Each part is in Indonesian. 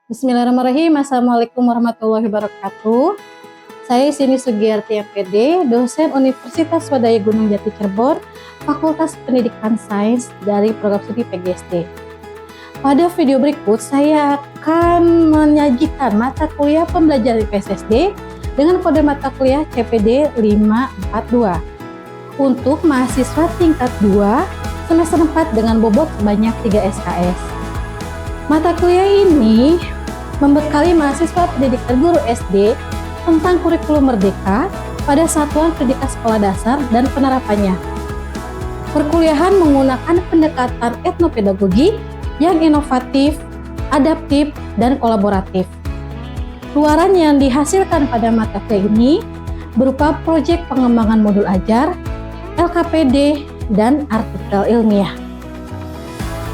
Bismillahirrahmanirrahim. Assalamualaikum warahmatullahi wabarakatuh. Saya Sini Sugiyarti MPD, dosen Universitas Swadaya Gunung Jati Cirebon, Fakultas Pendidikan Sains dari Program Studi PGSD. Pada video berikut, saya akan menyajikan mata kuliah pembelajaran IPS-SD dengan kode mata kuliah CPD 542 untuk mahasiswa tingkat 2 semester 4 dengan bobot sebanyak 3 SKS. Mata kuliah ini membekali mahasiswa pendidikan guru SD tentang kurikulum merdeka pada satuan pendidikan sekolah dasar dan penerapannya. Perkuliahan menggunakan pendekatan etnopedagogi yang inovatif, adaptif, dan kolaboratif. Luaran yang dihasilkan pada mata kuliah ini berupa proyek pengembangan modul ajar, LKPD, dan artikel ilmiah.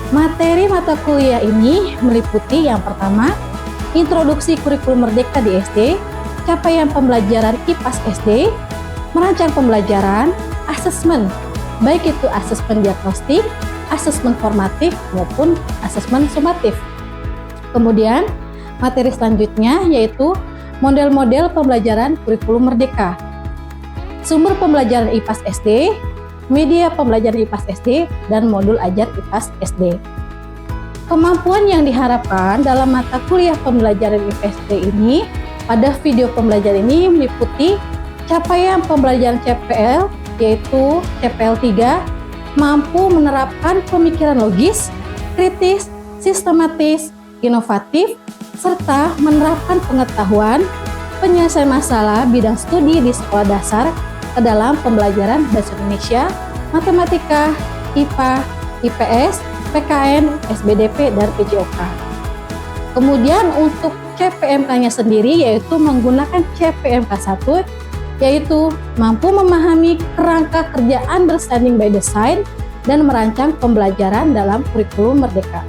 Materi mata kuliah ini meliputi yang pertama, introduksi kurikulum merdeka di SD, capaian pembelajaran IPAS SD, merancang pembelajaran, asesmen, baik itu asesmen diagnostik, asesmen formatif, maupun asesmen sumatif. Kemudian, materi selanjutnya yaitu model-model pembelajaran kurikulum merdeka, sumber pembelajaran IPAS SD, media pembelajaran IPAS SD, dan modul ajar IPAS SD. Kemampuan yang diharapkan dalam mata kuliah pembelajaran IPS-SD ini pada video pembelajaran ini meliputi capaian pembelajaran CPL yaitu CPL 3, mampu menerapkan pemikiran logis, kritis, sistematis, inovatif, serta menerapkan pengetahuan penyelesaian masalah bidang studi di sekolah dasar ke dalam pembelajaran bahasa Indonesia, matematika, IPA, IPS, PKN, SBDP, dan PJOK. Kemudian untuk CPMK-nya sendiri yaitu menggunakan CPMK 1 yaitu mampu memahami kerangka kerja understanding by design dan merancang pembelajaran dalam kurikulum merdeka.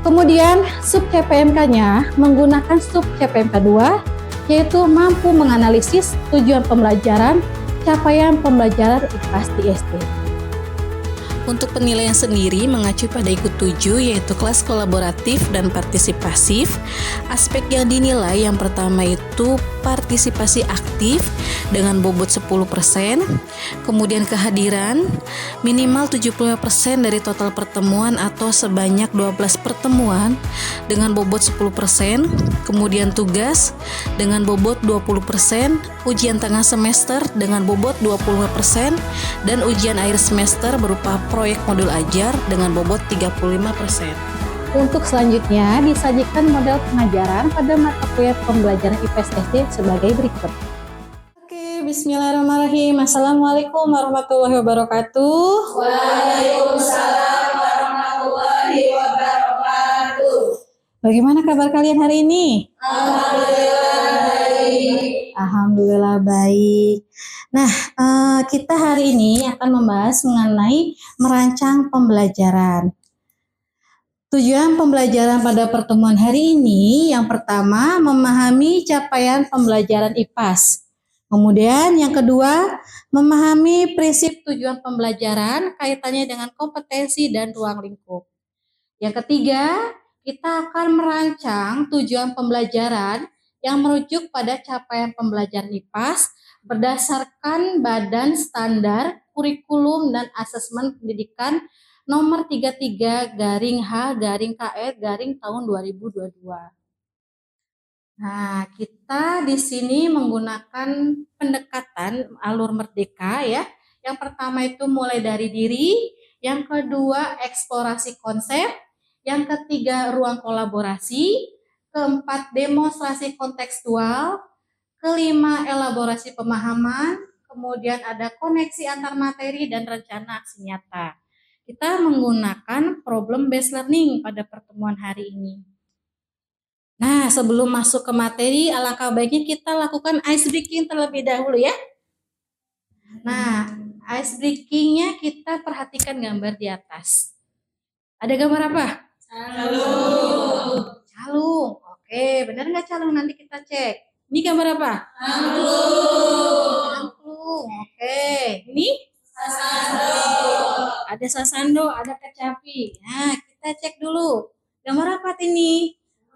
Kemudian sub CPMK-nya menggunakan sub CPMK 2 yaitu mampu menganalisis tujuan pembelajaran, capaian pembelajaran IPAS di SD. Untuk penilaian sendiri mengacu pada ikut 7 yaitu kelas kolaboratif dan partisipasif. Aspek yang dinilai yang pertama itu partisipasi aktif dengan bobot 10%, kemudian kehadiran minimal 75% dari total pertemuan atau sebanyak 12 pertemuan dengan bobot 10%, kemudian tugas dengan bobot 20%, ujian tengah semester dengan bobot 25%, dan ujian akhir semester berupa proyek modul ajar dengan bobot 35%. Untuk selanjutnya disajikan model pengajaran pada mata kuliah pembelajaran IPS SD sebagai berikut. Oke, bismillahirrahmanirrahim. Assalamualaikum warahmatullahi wabarakatuh. Waalaikumsalam warahmatullahi wabarakatuh. Bagaimana kabar kalian hari ini? Alhamdulillah baik. Alhamdulillah baik. Nah, kita hari ini akan membahas mengenai merancang pembelajaran. Tujuan pembelajaran pada pertemuan hari ini yang pertama memahami capaian pembelajaran IPAS. Kemudian yang kedua memahami prinsip tujuan pembelajaran kaitannya dengan kompetensi dan ruang lingkup. Yang ketiga kita akan merancang tujuan pembelajaran yang merujuk pada capaian pembelajaran IPAS berdasarkan Badan Standar Kurikulum dan Asesmen Pendidikan nomor 33/H/KE tahun 2022. Nah, kita di sini menggunakan pendekatan alur merdeka ya. Yang pertama itu mulai dari diri, yang kedua eksplorasi konsep, yang ketiga ruang kolaborasi, keempat demonstrasi kontekstual, kelima elaborasi pemahaman, kemudian ada koneksi antar materi dan rencana aksi nyata. Kita menggunakan problem based learning pada pertemuan hari ini. Nah, sebelum masuk ke materi, alangkah baiknya kita lakukan ice breaking terlebih dahulu ya. Nah, ice breakingnya kita perhatikan gambar di atas. Ada gambar apa? Calung. Calung. Oke, benar nggak calung? Nanti kita cek. Ini gambar apa? Angklung. Angklung. Oke, ini Sasando. ada sasando, ada kecapi. Nah, kita cek dulu. Gambar apa ini?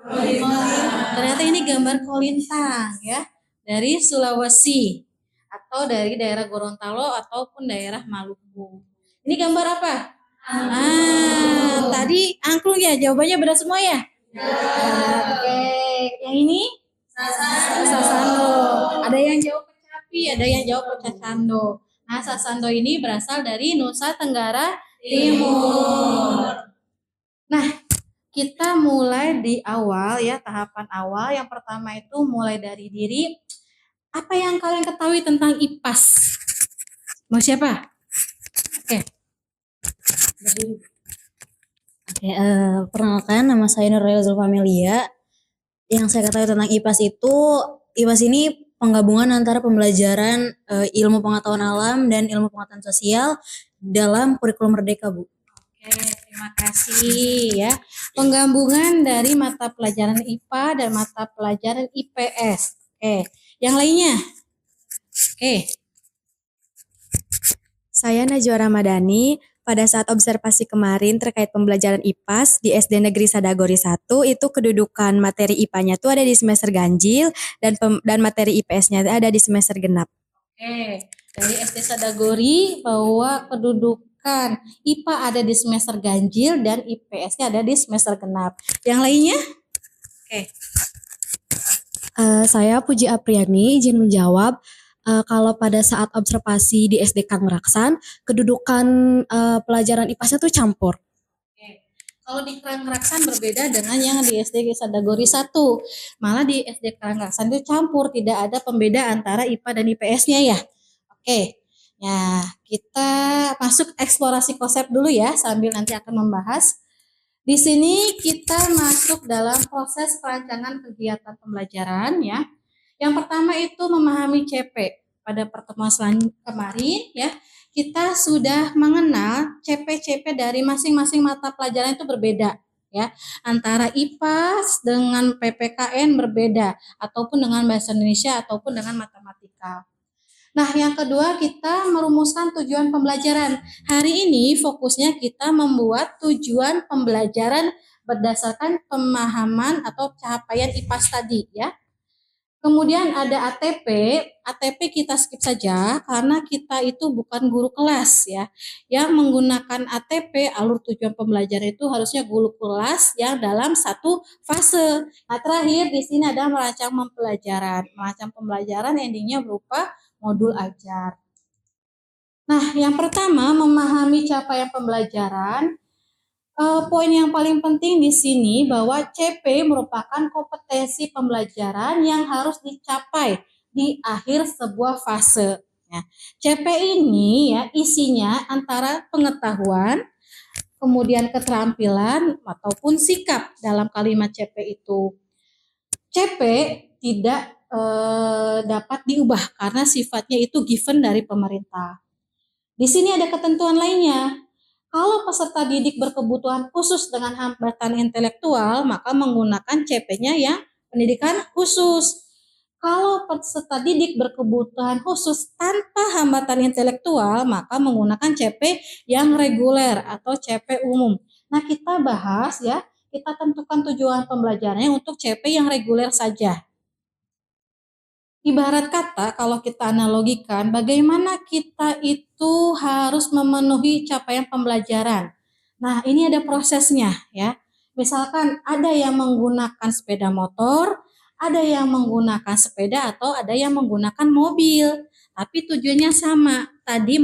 Ternyata ini gambar kolintang ya, dari Sulawesi atau dari daerah Gorontalo ataupun daerah Maluku. Ini gambar apa? Tadi angklung ya, jawabannya benar semua ya? Oke, yang ini? Sasando. Ada yang jawab kecapi, ada yang jawab cacando. Nah, sasando ini berasal dari Nusa Tenggara Timur. Nah, kita mulai di awal ya, tahapan awal. Yang pertama itu mulai dari diri. Apa yang kalian ketahui tentang IPAS? Mau siapa? Oke. Berdiri. Oke, perkenalkan nama saya Nurul Zulfamelia. Yang saya ketahui tentang IPAS itu, IPAS ini penggabungan antara pembelajaran ilmu pengetahuan alam dan ilmu pengetahuan sosial dalam kurikulum Merdeka, Bu. Oke, terima kasih ya. Penggabungan dari mata pelajaran IPA dan mata pelajaran IPS. Oke, yang lainnya? Oke. Saya Najwa Ramadhani. Pada saat observasi kemarin terkait pembelajaran IPAS di SD Negeri Sadagori 1, itu kedudukan materi IPA-nya itu ada di semester ganjil dan materi IPS-nya ada di semester genap. Oke, dari SD Sadagori bahwa kedudukan IPA ada di semester ganjil dan IPS-nya ada di semester genap. Yang lainnya? Oke. Saya Puji Apriani, izin menjawab. Kalau pada saat observasi di SD Kang Raksan, kedudukan pelajaran IPAS itu campur. Oke. Kalau di Kang Raksan berbeda dengan yang di SD Sadagori 1. Malah di SD Kang Raksan itu campur, tidak ada pembeda antara IPA dan IPS-nya ya. Oke. Ya, kita masuk eksplorasi konsep dulu ya, sambil nanti akan membahas. Di sini kita masuk dalam proses perancangan kegiatan pembelajaran ya. Yang pertama itu memahami CP. Pada pertemuan kemarin ya, kita sudah mengenal CP-CP dari masing-masing mata pelajaran itu berbeda ya. Antara IPAS dengan PPKN berbeda ataupun dengan bahasa Indonesia ataupun dengan matematika. Nah, yang kedua kita merumuskan tujuan pembelajaran. Hari ini fokusnya kita membuat tujuan pembelajaran berdasarkan pemahaman atau capaian IPAS tadi ya. Kemudian ada ATP kita skip saja karena kita itu bukan guru kelas ya. Yang menggunakan ATP, alur tujuan pembelajaran itu harusnya guru kelas yang dalam satu fase. Nah, terakhir di sini ada merancang pembelajaran. Merancang pembelajaran endingnya berupa modul ajar. Nah, yang pertama memahami capaian pembelajaran. Poin yang paling penting di sini bahwa CP merupakan kompetensi pembelajaran yang harus dicapai di akhir sebuah fase. Ya. CP ini ya isinya antara pengetahuan, kemudian keterampilan ataupun sikap dalam kalimat CP itu. CP tidak dapat diubah karena sifatnya itu given dari pemerintah. Di sini ada ketentuan lainnya. Kalau peserta didik berkebutuhan khusus dengan hambatan intelektual, maka menggunakan CP-nya yang pendidikan khusus. Kalau peserta didik berkebutuhan khusus tanpa hambatan intelektual, maka menggunakan CP yang reguler atau CP umum. Nah, kita bahas ya, kita tentukan tujuan pembelajarannya untuk CP yang reguler saja. Ibarat kata kalau kita analogikan bagaimana kita itu harus memenuhi capaian pembelajaran. Nah, ini ada prosesnya ya. Misalkan ada yang menggunakan sepeda motor, ada yang menggunakan sepeda atau ada yang menggunakan mobil. Tapi tujuannya sama, tadi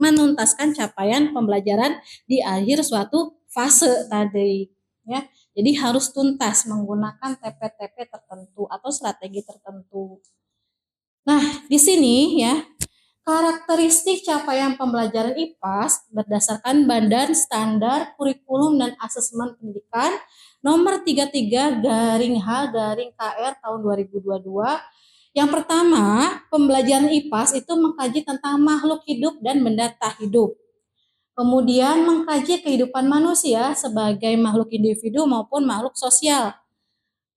menuntaskan capaian pembelajaran di akhir suatu fase tadi ya. Jadi harus tuntas menggunakan TP-TP tertentu atau strategi tertentu. Nah, di sini ya, karakteristik capaian pembelajaran IPAS berdasarkan Badan Standar Kurikulum dan Asesmen Pendidikan nomor 33/H/KR tahun 2022. Yang pertama, pembelajaran IPAS itu mengkaji tentang makhluk hidup dan benda tak hidup. Kemudian mengkaji kehidupan manusia sebagai makhluk individu maupun makhluk sosial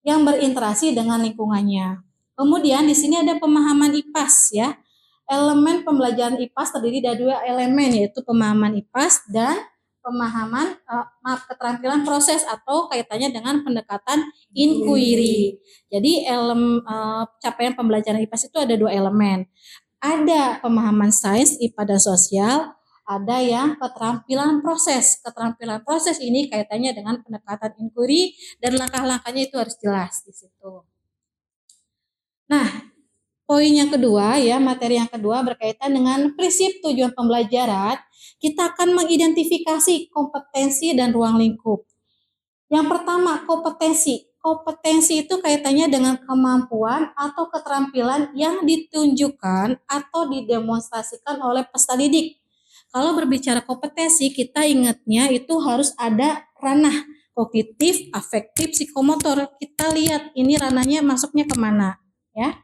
yang berinteraksi dengan lingkungannya. Kemudian di sini ada pemahaman IPAS ya. Elemen pembelajaran IPAS terdiri dari 2 elemen yaitu pemahaman IPAS dan keterampilan proses atau kaitannya dengan pendekatan inquiry. Jadi capaian pembelajaran IPAS itu ada 2 elemen. Ada pemahaman sains, IPA dan sosial, ada yang keterampilan proses. Keterampilan proses ini kaitannya dengan pendekatan inquiry dan langkah-langkahnya itu harus jelas di situ. Nah, poin yang kedua ya, materi yang kedua berkaitan dengan prinsip tujuan pembelajaran. Kita akan mengidentifikasi kompetensi dan ruang lingkup. Yang pertama, kompetensi. Kompetensi itu kaitannya dengan kemampuan atau keterampilan yang ditunjukkan atau didemonstrasikan oleh peserta didik. Kalau berbicara kompetensi, kita ingatnya itu harus ada ranah kognitif, afektif, psikomotor. Kita lihat ini ranahnya masuknya kemana, ya.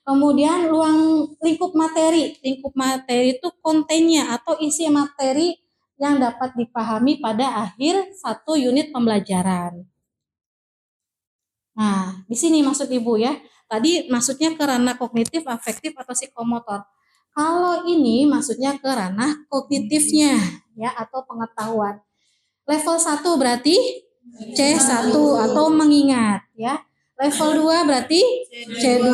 Kemudian ruang lingkup materi. Lingkup materi itu kontennya atau isi materi yang dapat dipahami pada akhir 1 unit pembelajaran. Nah, di sini maksud Ibu ya. Tadi maksudnya ke ranah kognitif, afektif atau psikomotor. Kalau ini maksudnya ke ranah kognitifnya ya atau pengetahuan. Level 1 berarti C1 atau mengingat ya. Level 2 berarti C2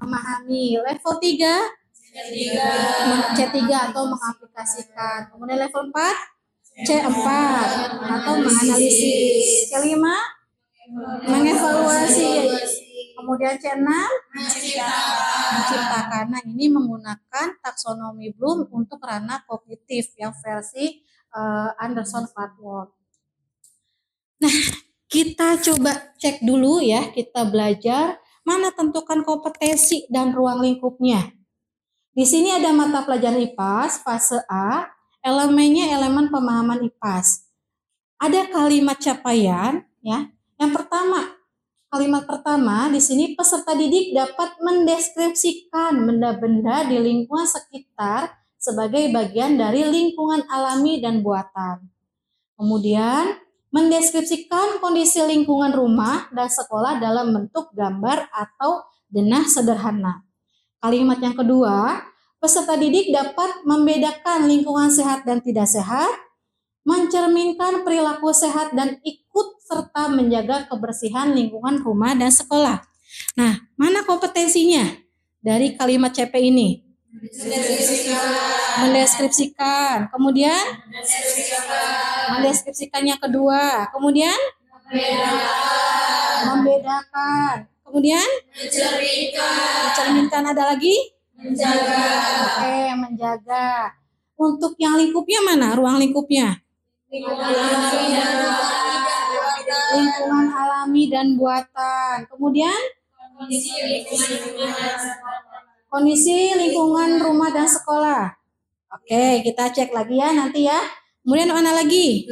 memahami. Level 3 C3 atau mengaplikasikan. Kemudian level 4 C4 atau menganalisis. C5 mengevaluasi. Kemudian C6 menciptakan. Nah, ini menggunakan taksonomi Bloom untuk ranah kognitif yang versi Anderson Flatwood. Nah, kita coba cek dulu ya, kita belajar mana tentukan kompetensi dan ruang lingkupnya. Di sini ada mata pelajaran IPAS, fase A, elemennya elemen pemahaman IPAS. Ada kalimat capaian ya. Yang pertama, kalimat pertama di sini peserta didik dapat mendeskripsikan benda-benda di lingkungan sekitar sebagai bagian dari lingkungan alami dan buatan. Kemudian, mendeskripsikan kondisi lingkungan rumah dan sekolah dalam bentuk gambar atau denah sederhana. Kalimat yang kedua, peserta didik dapat membedakan lingkungan sehat dan tidak sehat, mencerminkan perilaku sehat dan ikut serta menjaga kebersihan lingkungan rumah dan sekolah. Nah, mana kompetensinya dari kalimat CP ini? Mendeskripsikan. Kemudian mendeskripsikan yang kedua. Kemudian membedakan. Kemudian mencerminkan. Ada lagi? Menjaga. Oke, menjaga. Untuk yang lingkupnya mana? Ruang lingkupnya? Lingkungan alami dan buatan. Kemudian kondisi lingkungan rumah dan sekolah. Oke, kita cek lagi ya nanti ya. Kemudian mana lagi?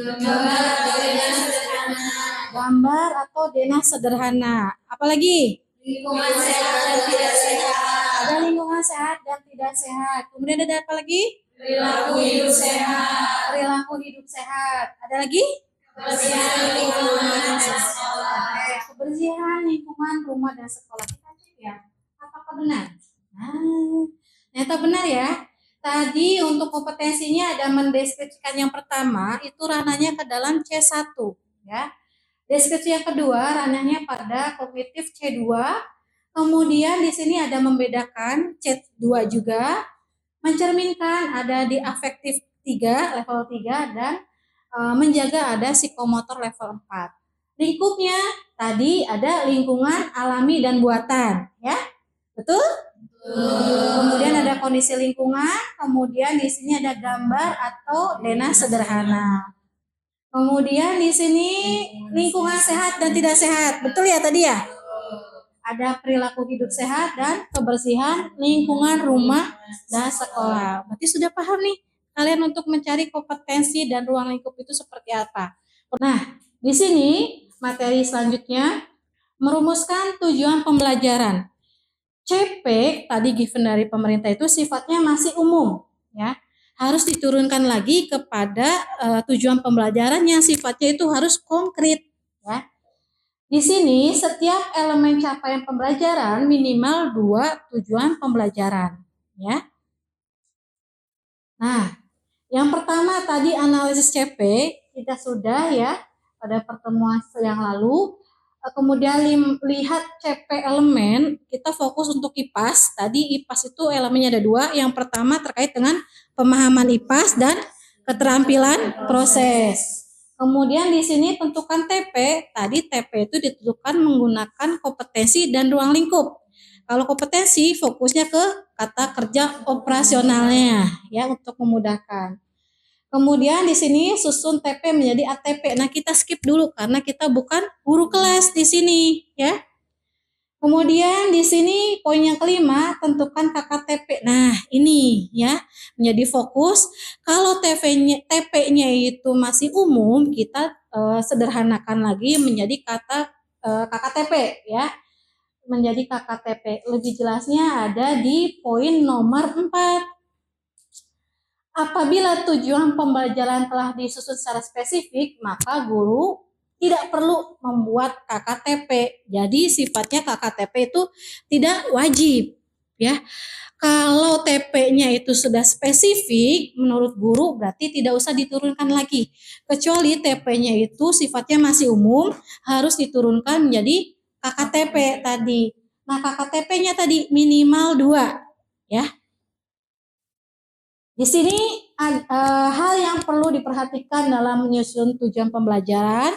Gambar atau denah sederhana. Apa lagi? Lingkungan sehat dan tidak sehat. Ada lingkungan sehat dan tidak sehat. Kemudian ada apa lagi? Perilaku hidup sehat. Perilaku hidup sehat. Ada lagi? Kebersihan lingkungan dan sekolah. Kebersihan lingkungan rumah dan sekolah. Kita cek ya. Apakah benar? Nah, ternyata benar ya. Tadi untuk kompetensinya ada mendeskripsikan yang pertama, itu ranahnya ke dalam C1 ya. Deskripsi yang kedua ranahnya pada kognitif C2. Kemudian di sini ada membedakan C2 juga. Mencerminkan ada di afektif 3, level 3 dan menjaga ada psikomotor level 4. Lingkupnya tadi ada lingkungan alami dan buatan ya. Betul? Kemudian ada kondisi lingkungan, kemudian di sini ada gambar atau denah sederhana. Kemudian di sini lingkungan sehat dan tidak sehat. Betul ya tadi ya? Ada perilaku hidup sehat dan kebersihan lingkungan rumah dan sekolah. Berarti sudah paham nih kalian untuk mencari kompetensi dan ruang lingkup itu seperti apa. Nah, di sini materi selanjutnya merumuskan tujuan pembelajaran. CP tadi given dari pemerintah itu sifatnya masih umum ya. Harus diturunkan lagi kepada tujuan pembelajaran yang sifatnya itu harus konkret ya. Di sini setiap elemen capaian pembelajaran minimal 2 tujuan pembelajaran ya. Nah, Yang pertama tadi analisis CP, kita sudah ya pada pertemuan yang lalu. Kemudian lihat CP elemen, kita fokus untuk IPAS. Tadi IPAS itu elemennya ada dua. Yang pertama terkait dengan pemahaman IPAS dan keterampilan proses. Kemudian di sini tentukan TP. Tadi TP itu ditentukan menggunakan kompetensi dan ruang lingkup. Kalau kompetensi fokusnya ke kata kerja operasionalnya ya untuk memudahkan. Kemudian di sini susun TP menjadi ATP. Nah, kita skip dulu karena kita bukan guru kelas di sini, ya. Kemudian di sini poin yang kelima, tentukan KKTP. Nah, ini ya menjadi fokus. Kalau TP-nya itu masih umum, kita sederhanakan lagi menjadi kata KKTP ya. Menjadi KKTP. Lebih jelasnya ada di poin nomor 4. Apabila tujuan pembelajaran telah disusun secara spesifik, maka guru tidak perlu membuat KKTP. Jadi sifatnya KKTP itu tidak wajib, ya. Kalau TP-nya itu sudah spesifik, menurut guru berarti tidak usah diturunkan lagi. Kecuali TP-nya itu sifatnya masih umum, harus diturunkan menjadi KKTP tadi. Nah, KKTP-nya tadi minimal 2, ya. Di sini hal yang perlu diperhatikan dalam menyusun tujuan pembelajaran.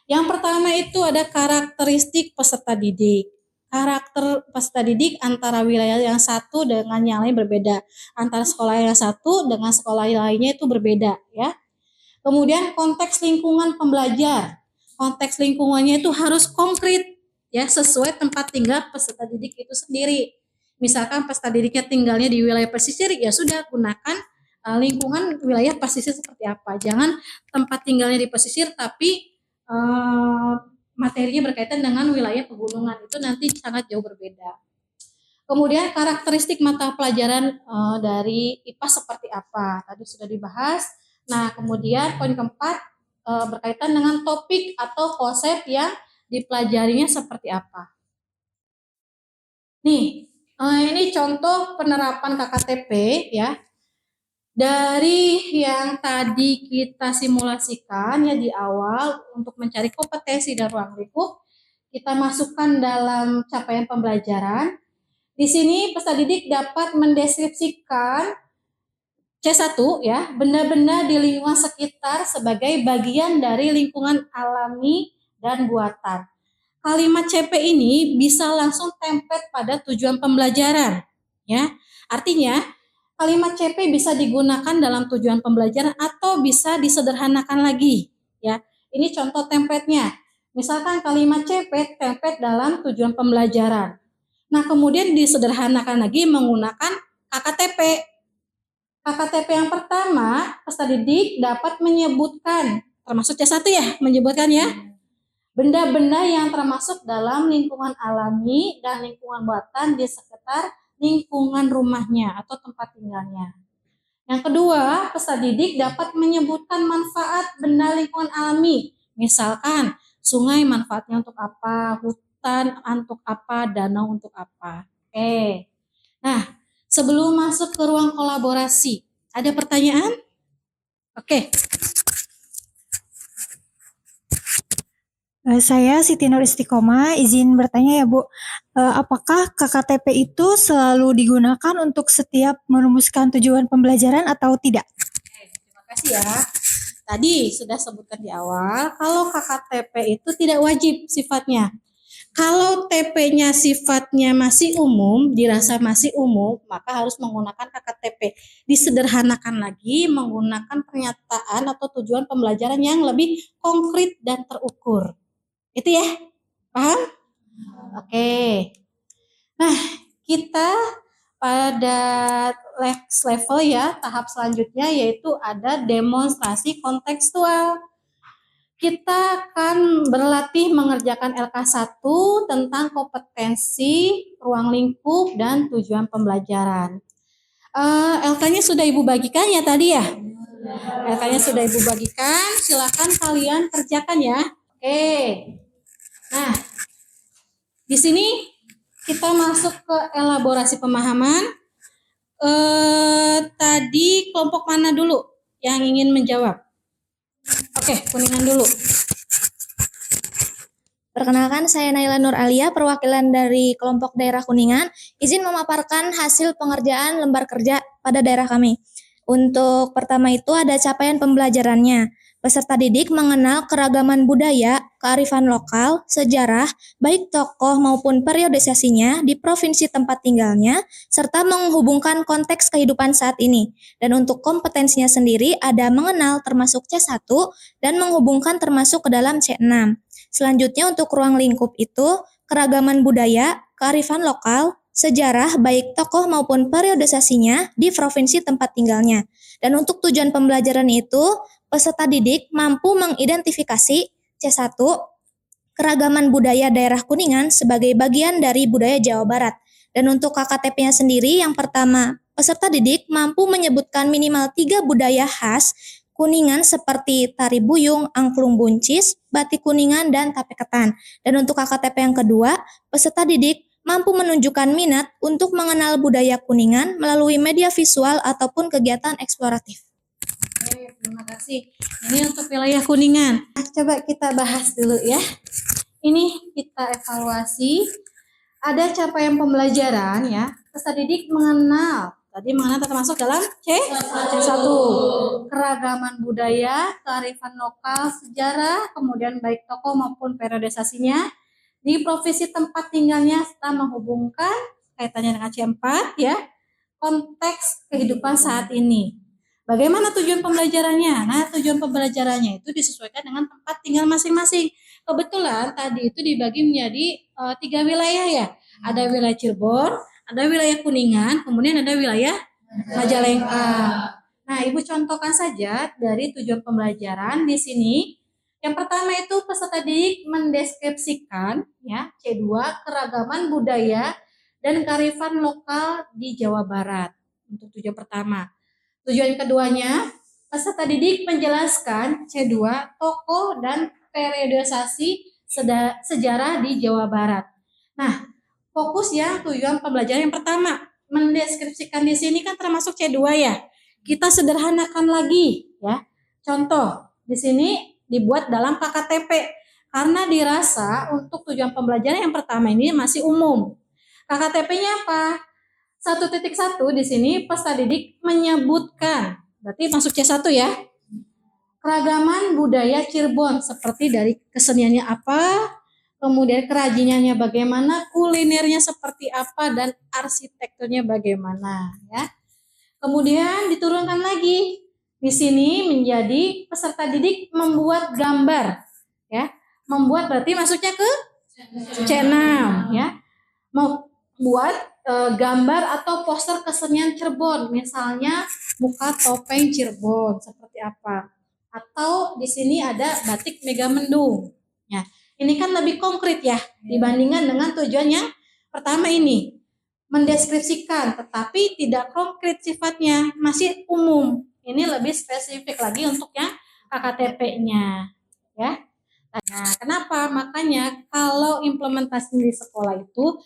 Yang pertama itu ada karakteristik peserta didik. Karakter peserta didik antara wilayah yang satu dengan yang lain berbeda. Antara sekolah yang satu dengan sekolah lainnya itu berbeda, ya. Kemudian konteks lingkungan pembelajar. Konteks lingkungannya itu harus konkret, ya, sesuai tempat tinggal peserta didik itu sendiri. Misalkan peserta didiknya tinggalnya di wilayah pesisir, ya sudah gunakan lingkungan wilayah pesisir seperti apa. Jangan tempat tinggalnya di pesisir tapi materinya berkaitan dengan wilayah pegunungan. Itu nanti sangat jauh berbeda. Kemudian karakteristik mata pelajaran dari IPA seperti apa. Tadi sudah dibahas. Nah, kemudian poin keempat berkaitan dengan topik atau konsep yang dipelajarinya seperti apa. Nih, ini contoh penerapan KKTP ya. Dari yang tadi kita simulasikan ya di awal untuk mencari kompetensi dan ruang lingkup, kita masukkan dalam capaian pembelajaran. Di sini peserta didik dapat mendeskripsikan C1 ya, benda-benda di lingkungan sekitar sebagai bagian dari lingkungan alami dan buatan. Kalimat CP ini bisa langsung template pada tujuan pembelajaran, ya. Artinya, kalimat CP bisa digunakan dalam tujuan pembelajaran atau bisa disederhanakan lagi, ya. Ini contoh template-nya. Misalkan kalimat CP template dalam tujuan pembelajaran. Nah, kemudian disederhanakan lagi menggunakan KKTP. KKTP yang pertama, peserta didik dapat menyebutkan, termasuk C1 ya, menyebutkan ya, benda-benda yang termasuk dalam lingkungan alami dan lingkungan buatan di sekitar lingkungan rumahnya atau tempat tinggalnya. Yang kedua, peserta didik dapat menyebutkan manfaat benda lingkungan alami. Misalkan, sungai manfaatnya untuk apa, hutan untuk apa, danau untuk apa. Oke. Nah, sebelum masuk ke ruang kolaborasi, ada pertanyaan? Oke. Saya Siti Nur Istiqomah, izin bertanya ya Bu, apakah KKTP itu selalu digunakan untuk setiap merumuskan tujuan pembelajaran atau tidak? Terima kasih ya. Tadi sudah sebutkan di awal, kalau KKTP itu tidak wajib sifatnya. Kalau TP-nya sifatnya masih umum, dirasa masih umum, maka harus menggunakan KKTP. Disederhanakan lagi menggunakan pernyataan atau tujuan pembelajaran yang lebih konkret dan terukur. Itu ya, paham? Oke. Nah, kita pada next level ya, tahap selanjutnya yaitu ada demonstrasi kontekstual. Kita akan berlatih mengerjakan LK1 tentang kompetensi, ruang lingkup, dan tujuan pembelajaran. LK-nya sudah Ibu bagikan ya tadi ya? LK-nya sudah Ibu bagikan, silakan kalian kerjakan ya. Oke. Nah, di sini kita masuk ke elaborasi pemahaman. Tadi kelompok mana dulu yang ingin menjawab? Oke, Kuningan dulu. Perkenalkan, saya Naila Nur Alia, perwakilan dari kelompok daerah Kuningan. Izin memaparkan hasil pengerjaan lembar kerja pada daerah kami. Untuk pertama itu ada capaian pembelajarannya. Peserta didik mengenal keragaman budaya, kearifan lokal, sejarah, baik tokoh maupun periodisasinya di provinsi tempat tinggalnya, serta menghubungkan konteks kehidupan saat ini. Dan untuk kompetensinya sendiri ada mengenal termasuk C1 dan menghubungkan termasuk ke dalam C6. Selanjutnya untuk ruang lingkup itu keragaman budaya, kearifan lokal, sejarah baik tokoh maupun periodisasinya di provinsi tempat tinggalnya. Dan untuk tujuan pembelajaran itu, peserta didik mampu mengidentifikasi C1 keragaman budaya daerah Kuningan sebagai bagian dari budaya Jawa Barat. Dan untuk KKTP-nya sendiri, yang pertama, peserta didik mampu menyebutkan minimal 3 budaya khas Kuningan seperti tari buyung, angklung buncis, batik Kuningan, dan tape ketan. Dan untuk KKTP yang kedua, peserta didik mampu menunjukkan minat untuk mengenal budaya Kuningan melalui media visual ataupun kegiatan eksploratif. Oke, terima kasih. Ini untuk wilayah Kuningan. Coba kita bahas dulu ya. Ini kita evaluasi. Ada capaian pembelajaran ya. Peserta didik mengenal. Tadi mengenal termasuk dalam C1. Keragaman budaya, kearifan lokal, sejarah, kemudian baik tokoh maupun periodisasinya di provinsi tempat tinggalnya serta menghubungkan kaitannya dengan C4 ya. Konteks kehidupan saat ini. Bagaimana tujuan pembelajarannya? Nah, tujuan pembelajarannya itu disesuaikan dengan tempat tinggal masing-masing. Kebetulan tadi itu dibagi menjadi 3 wilayah ya. Ada wilayah Cirebon, ada wilayah Kuningan, kemudian ada wilayah Majalengka. Nah, Ibu contohkan saja dari tujuan pembelajaran di sini. Yang pertama itu peserta didik mendeskripsikan ya C2 keragaman budaya dan kearifan lokal di Jawa Barat. Untuk tujuan pertama. Tujuan keduanya, peserta didik menjelaskan C2 tokoh dan periodisasi sejarah di Jawa Barat. Nah, fokus ya tujuan pembelajaran yang pertama, mendeskripsikan di sini kan termasuk C2 ya. Kita sederhanakan lagi ya. Contoh, di sini dibuat dalam KKTP karena dirasa untuk tujuan pembelajaran yang pertama ini masih umum. KKTP-nya apa? 1.1 di sini peserta didik menyebutkan, berarti masuk C1 ya. Keragaman budaya Cirebon seperti dari keseniannya apa, kemudian kerajinannya bagaimana, kulinernya seperti apa, dan arsitekturnya bagaimana ya. Kemudian diturunkan lagi. Di sini menjadi peserta didik membuat gambar ya. Membuat berarti masuknya ke C6 ya. Membuat gambar atau poster kesenian Cirebon, misalnya muka topeng Cirebon seperti apa. Atau di sini ada batik Megamendung. Ya, ini kan lebih konkret ya dibandingkan dengan tujuan yang pertama ini. Mendeskripsikan tetapi tidak konkret sifatnya, masih umum. Ini lebih spesifik lagi untuk yang KKTP-nya ya. Nah, kenapa? Makanya kalau implementasi di sekolah itu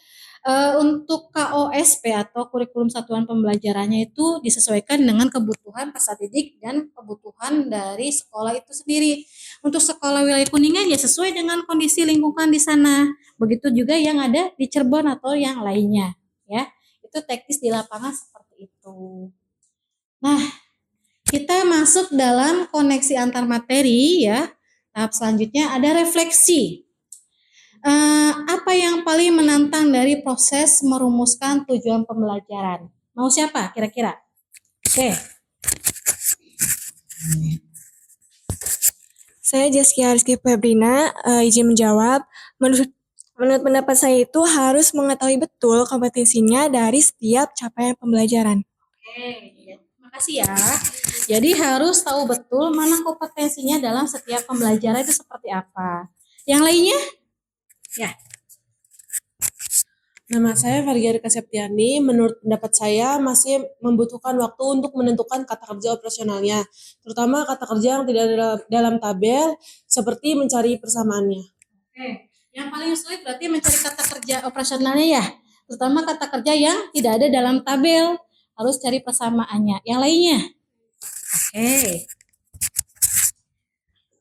untuk KOSP atau kurikulum satuan pembelajarannya itu disesuaikan dengan kebutuhan peserta didik dan kebutuhan dari sekolah itu sendiri. Untuk sekolah wilayah Kuningan ya sesuai dengan kondisi lingkungan di sana. Begitu juga yang ada di Cirebon atau yang lainnya ya. Itu teknis di lapangan seperti itu. Nah, kita masuk dalam koneksi antar materi ya. Tahap selanjutnya ada refleksi. Apa yang paling menantang dari proses merumuskan tujuan pembelajaran? Mau siapa kira-kira? Oke. Saya Jaskia Rizky Febrina, izin menjawab. Menurut pendapat saya itu harus mengetahui betul kompetensinya dari setiap capaian pembelajaran. Oke, terima kasih ya. Jadi harus tahu betul mana kompetensinya dalam setiap pembelajaran itu seperti apa. Yang lainnya? Ya. Nama saya Fargiarika Septiani. Menurut pendapat saya masih membutuhkan waktu untuk menentukan kata kerja operasionalnya, terutama kata kerja yang tidak dalam tabel seperti mencari persamaannya. Oke, yang paling sulit berarti mencari kata kerja operasionalnya ya, terutama kata kerja yang tidak ada dalam tabel, harus cari persamaannya. Yang lainnya? Oke.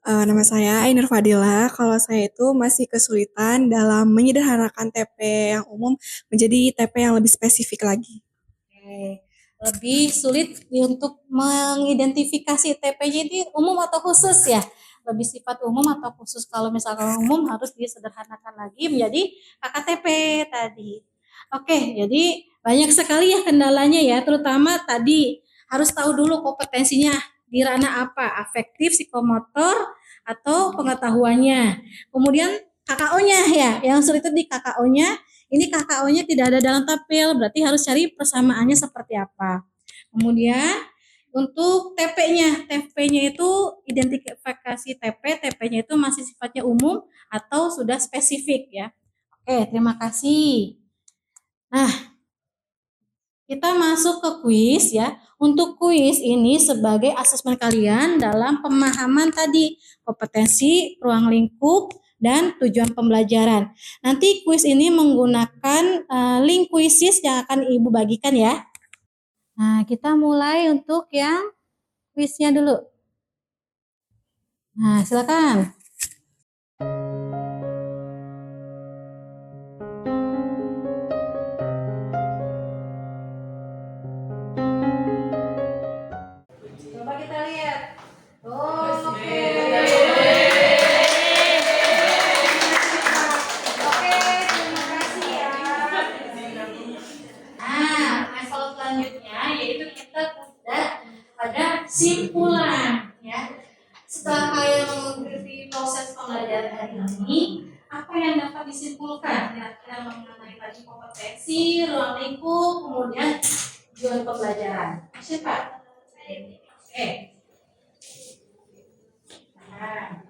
Nama saya Ainur Fadila. Kalau saya itu masih kesulitan dalam menyederhanakan TP yang umum menjadi TP yang lebih spesifik lagi. Oke. Lebih sulit untuk mengidentifikasi TP-nya ini umum atau khusus ya? Lebih sifat umum atau khusus? Kalau misalkan umum harus disederhanakan lagi menjadi KKTP tadi. Oke, jadi banyak sekali ya kendalanya ya, terutama tadi harus tahu dulu kompetensinya di ranah apa, afektif, psikomotor, atau pengetahuannya. Kemudian KKO-nya ya, yang sulit itu di KKO-nya. Ini KKO-nya tidak ada dalam tabel, berarti harus cari persamaannya seperti apa. Kemudian untuk TP-nya itu identifikasi TP-nya itu masih sifatnya umum atau sudah spesifik ya. Oke, terima kasih. Nah, kita masuk ke kuis ya. Untuk kuis ini sebagai asesmen kalian dalam pemahaman tadi kompetensi, ruang lingkup, dan tujuan pembelajaran. Nanti kuis ini menggunakan link kuisis yang akan Ibu bagikan ya. Nah, kita mulai untuk yang kuisnya dulu. Nah, silakan. Coba kita lihat. Oke. Oke, terima kasih ya. Nah, level selanjutnya yaitu kita sudah pada simpulan ya. Setelah kalian mengikuti proses pembelajaran hari ini, apa yang dapat disimpulkan? Kira-kira mengenai tadi kompetensi, ruang lingkup, kemudian tujuan pembelajaran. Siapa? Oke. Nah.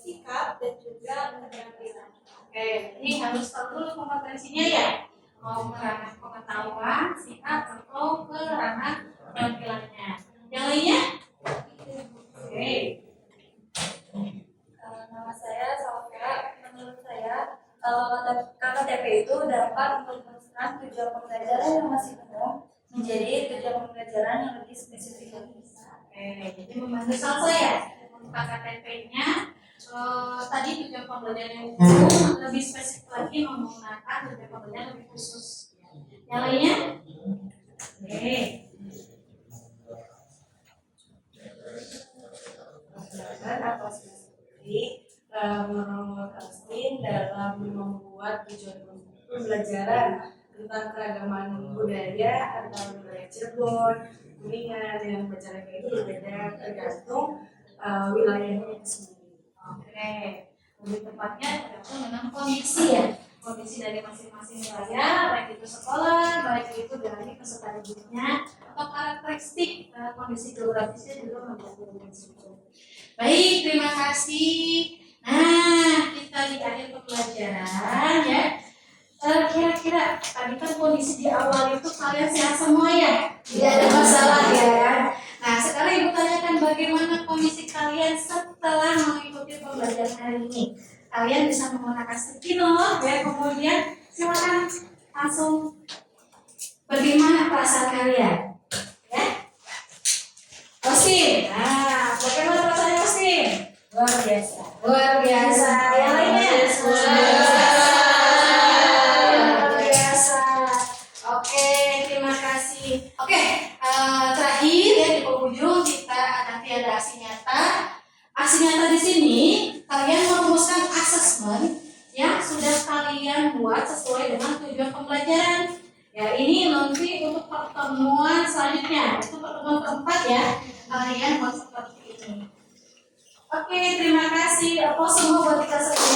Sikap dan juga keterampilan. Oke, ini harus tahu dulu kompetensinya ya. Mau ke ranah pengetahuan, sikap, atau ke ranah keterampilannya. Yang lainnya? Oke. Nama saya Salvera. Menurut saya, KKTP itu dapat merumuskan tujuan pembelajaran yang masih umum menjadi tujuan pembelajaran yang lebih spesifik lagi. Oke, jadi membantu Salsa ya. Untuk KKTP-nya, tadi tujuan pembelajaran yang umum lebih spesifik lagi menggunakan tujuan pembelajaran lebih khusus. Yang lainnya? Oke. Atau spesifik dalam membuat tujuan pembelajaran tentang keragaman budaya atau wilayah Cirebon, Kuningan, dan Majalengka itu berbeda tergantung wilayahnya itu sendiri. Oke, lebih tepatnya tergantung dengan kondisi ya, kondisi dari masing-masing wilayah, baik itu sekolah, baik itu dari peserta didiknya, atau karakteristik kondisi geografisnya juga menjadi berbeda. Baik, terima kasih. Nah, kita di akhir pembelajaran ya. Kira-kira tadi kan kondisi di awal itu kalian sehat semua ya? Tidak ada masalah ya. Nah, sekarang Ibu tanyakan bagaimana kondisi kalian setelah mengikuti pembelajaran hari ini. Kalian bisa menggunakan sticky note ya, kemudian silakan langsung bagaimana perasaan kalian ya. Osin, nah bagaimana perasaannya Osin? Luar biasa, luar biasa. Yang lainnya? Luar biasa. Oke, terima kasih. Oke, terakhir ya di penghujung kita nanti ada aksi nyata. Aksi nyata di sini kalian merumuskan asesmen yang sudah kalian buat sesuai dengan tujuan pembelajaran. Ya, ini nanti untuk pertemuan selanjutnya, itu pertemuan keempat ya, kalian buat seperti ini. Oke, terima kasih. Apa semua buat kita semua.